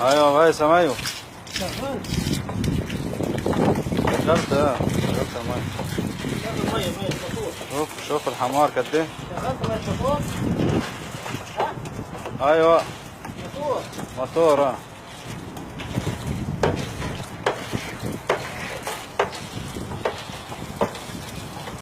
ايوه يا هيثم، ايوه شغال. شغلت الميه. شغل ميه الموتور. شوف الحمار قد ايه. شغلت ميه الموتور. ايوه موتور. موتور.